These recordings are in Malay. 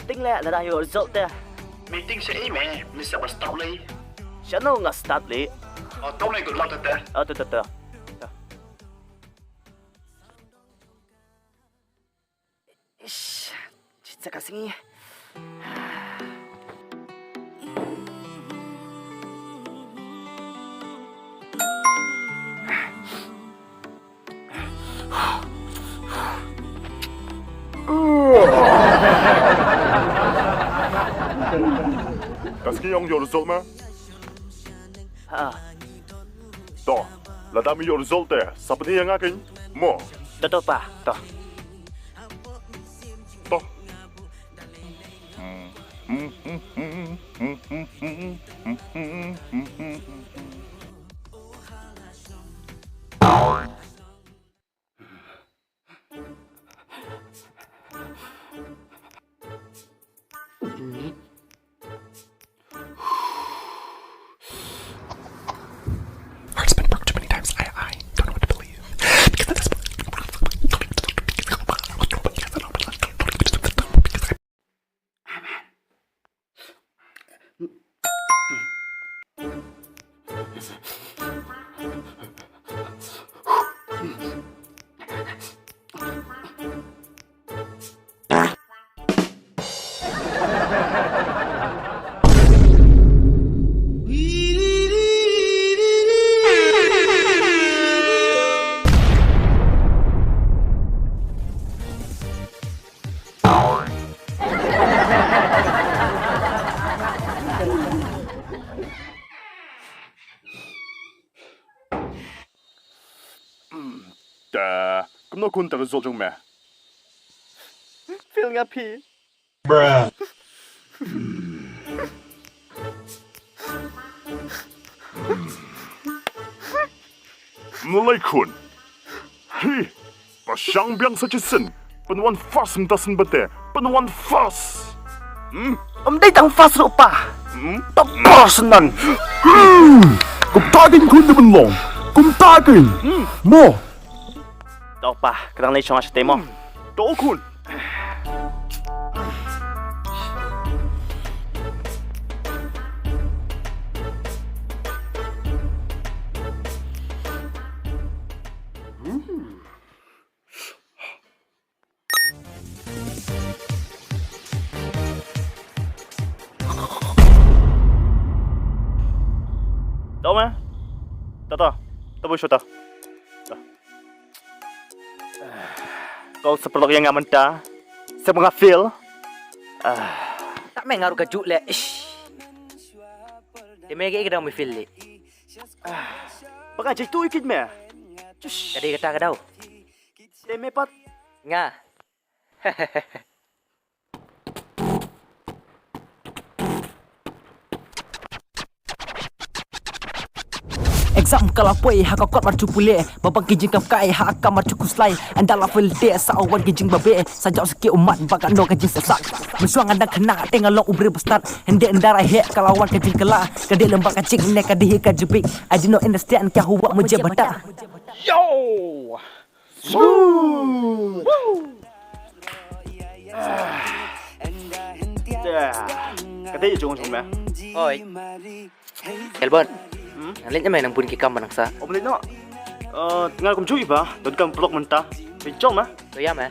Tính lẽ là đã hiểu result đây. Meeting sẽ mẹ, mình sẽ bắt đầu đi. Chẳng đâu ngã start đi. Tối nay còn lo thật đấy. Từ. 진짜 가슴이. Gaski ông result mà? Đó, là đãมีresult đấy. Seperti yang akin, mo. Betul pak, toh. Toh. Heart's been broke too many times. I don't know what to believe. Because at this point, Cũng nó kun result trong mẹ. Feel happy. bruh. Mulai kun. Hi, pasang biang saja sen. Penuan fast mentasen bete. Penuan fast. Đây tăng fast rồi pa. Tập boss nan. Kum tagin kun de benlong. Kum tagin. Mo. Đâu pa, cái thằng này cho anh mo. Đó kun. Đâu mà? Tao boleh show tau. Kau seperti yang nggak mentah, saya mengafil. Tak main ngaruh kejuk le. Dia main kita mau feel le. Bagai jadi tu ikut me. Kadi kata kadau. Dia main pat. Nga. Exam kalau pui hak kot maju pulih babang kijing kam kai hak kam maju kuslai andala full day sawan kijing babe sajak sikit umat bakan do kijing sesak mesuang andang kena tengah long ubri bestat hende endara he kalawan kijing kela kade lembak kacing ne kade ka jebik I do not understand kya huwa mujhe bata Yo. Woo. Cái đấy chung chung mẹ. Oi. Elbon. Alin naman ang bunki kam manang sa. Om lino. Tinggal kum cui ba. Don kam blok mentah. Bincang mah. Tuyam eh.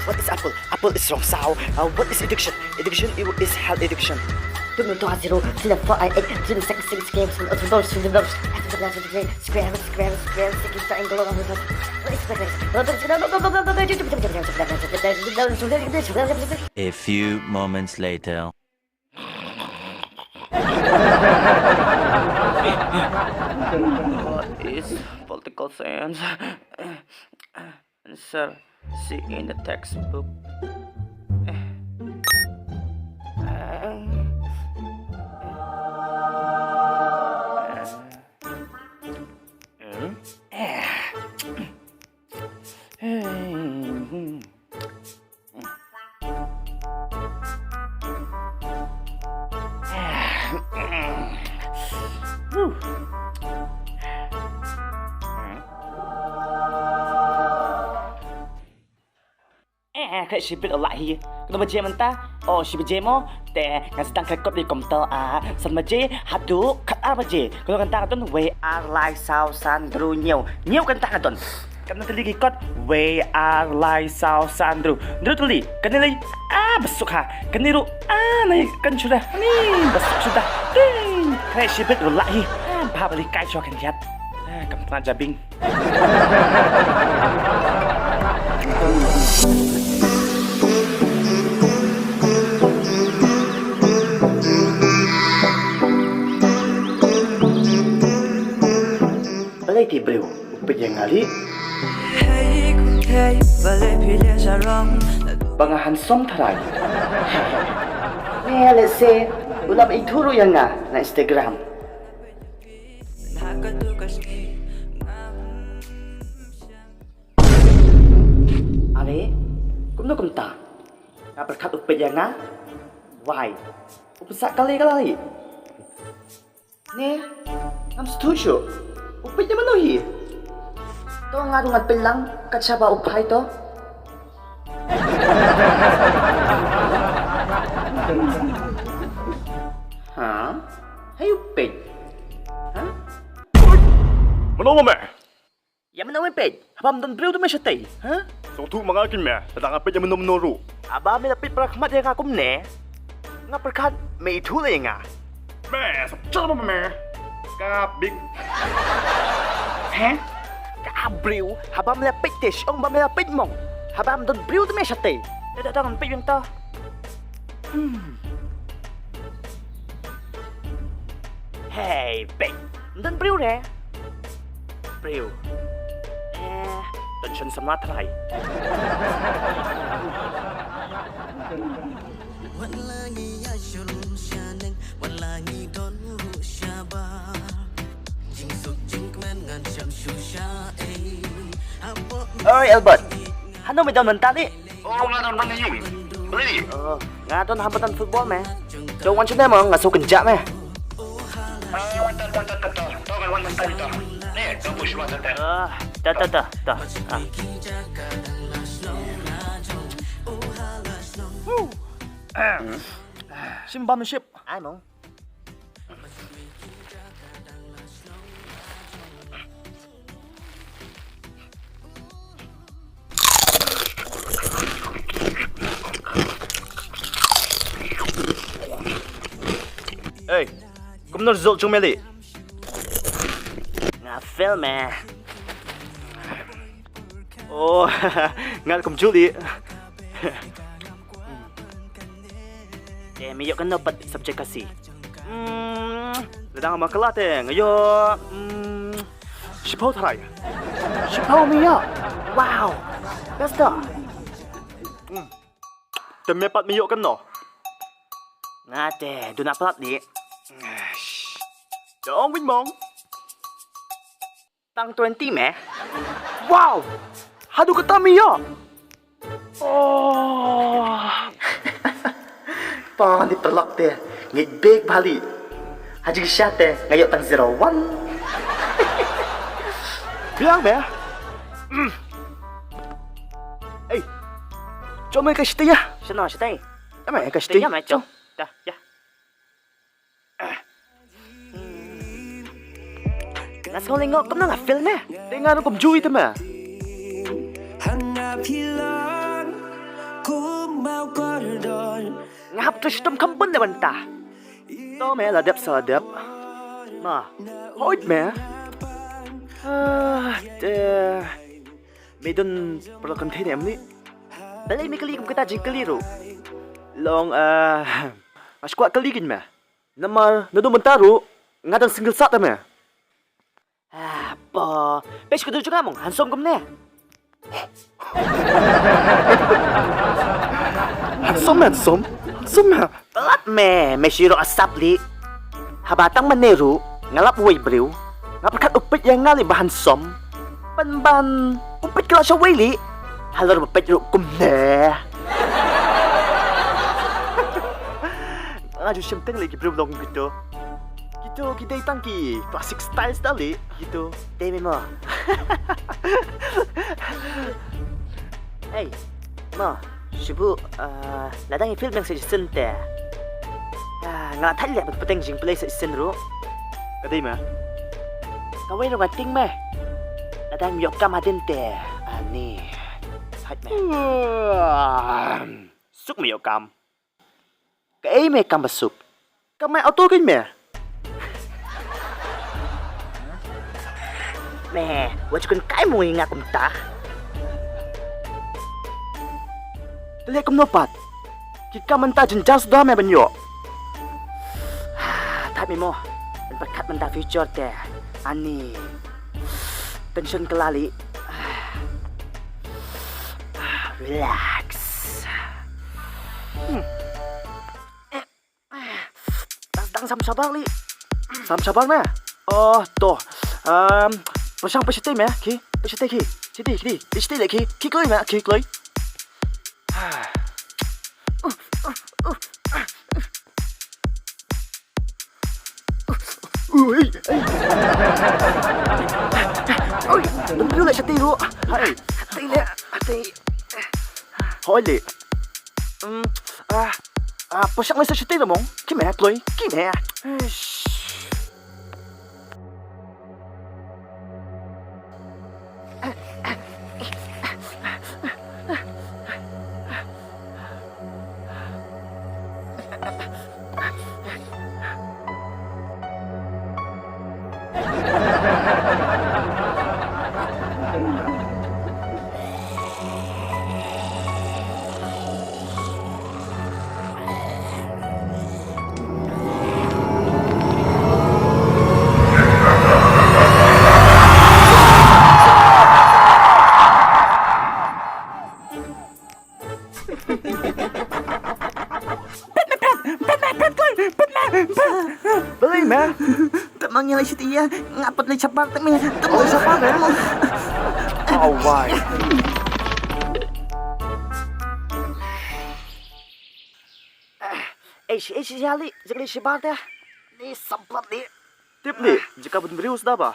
What is apple? Apple is wrong sound. What is addiction? Addiction is health addiction. 2.0 4 3 second 6 games from the doors from the doors after the last of the game square sticking triangle on the top. A few moments later. What is political science? Answer C in the textbook. Kayak sibit Allah hi. Kena baca mentah. Oh, si baca mo. Te ngan sedang kekot di komputer san baca hadu kat baca. Kena kanta katun we are like sao sandru nyau. Nyau kanta katun. Kena teli kekot we are like sao sandru. Ndru teli. Kena li besuk ha. Kena ru naik kan sudah. Ni besuk sudah. Kayak sibit Allah hi. Pa balik kai cho kan lihat. Kampung jabing. Balai ti bro, upit yang ngali. Pangahan som tharai. Let's say, ulam ituro yang na Instagram. Are, kumno kumta. Kaperkat upit yang na. Why? Upesak kali. Ne, ngam setuju. Upit na manuhi. To nga rungat pilang kat siya ba upay to? Ha? Hey upit. Ha? Mano me? Ya mana upit? Habam don brio tu me syatay. Ha? So tu mga akin me, tatang apit yung mano Aba me lapit prakmat yang akum ne. Nga perkat may itulay nga. Me, sabchala mo me. Big. Hả? Cả brio, habam lapit tish, ông bam lapit mong. Habam don brio tu me syatay. Tidak tahu upit yang to. Hey, big. Don brio re. Brio. Don siya sama try. Ơi Albert, ano may daw mentah ni? Oo nga naman na yun. Beli. Nga doon hambatan football me. Jauh wan sini mo, ngasuh kenjak me. Tahu kan wan mentah itu. Nih, kamu semua mentah. Dah. Simbamanship. Ai mong. Ê, cũng nó rượu chung mẹ lì. Ngà film mà. Oh, ngà cùng chú đi. May kan dapat subjek khasi. Ledang makalat ngayo 10 taray. 10 miya. Wow. Basta. Temepat miyo kan no. Ngate, do na palat di. Dong win mong. Tang 20 me. Wow. Hadu kata miya. Oh. Pa di Paralok te, ngit big bali. Haji siya te, ngayon tang 01. Bilang ba? Hey, cho mấy cái stia. Sao nói stia? Cái mày cái stia mày cho. Dah, ya. Nãy sau lengok kamu nak film eh? Dengar aku jui tu mah. Ngap tu sistem kampun dah bantah. To meh ladap sadap. Ma, hoit meh. Deh. Medon perlu konten ni. Balai me kali kita jing keliru. Long mas kuat kali gin meh. Nama nado mentaru ngadang single sat tame. Apa? Pes kudu juga mong hansom gumne. Handsome. Telat me shiro asap li. Habatang maneru ngalap way brew. Ngapakat upit yang ngali bahan som. Ban upit kala siya way li. Halor upit ru gumne. Aduh syem teng lagi belum gitu. Gitu kita itangki classic style sekali gitu. Demi mo. Hey, mo, shibu ladang film yang saya sente. Ngala thali le pateng jing play sa senro. Kadai ma. Kawai no ngating me. Ladang yok kam adente. Ani. Hat me. Suk me yok kam. Cái mẹ cầm bật sụp. Cầm mẹ auto kinh mẹ. Mẹ, wajib kan cái mùi ngạc cùng ta. Tali kum nopat. Kika menta jenjang sudah mẹ banyo. Tak memo. Dan berkat menta future teh. Ani. Tension kelali. Relax. Sam sabar li. Sam sabar me. Oh, toh. Pasang pasite me, ki. Pasite ki. Siti lagi. Ki koi me, ki koi. Ôi, đừng đưa lại siti luôn. Hay, siti nè, siti. Hỏi li. Pasang may sa siti na mong. Kimẹ, Chloe. Kimẹ. Beli me. Temangnya lagi shutia. Ngapet lagi sabar tak me. Temu sabar me. Oh why? Si Ali, jika si Barda, ni samplat ni. Tip ni, jika pun beriu sudah ba?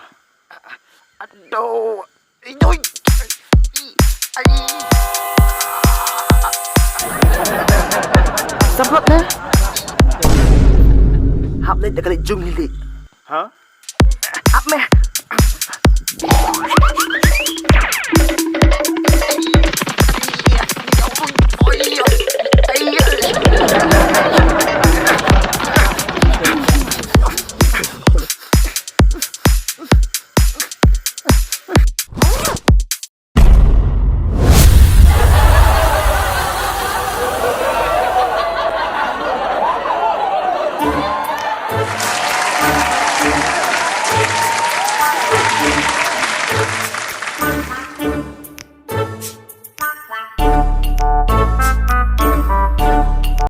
Aduh, aduh. Samplat ni. Hap ni dekat jung ni. Hah? Hap me.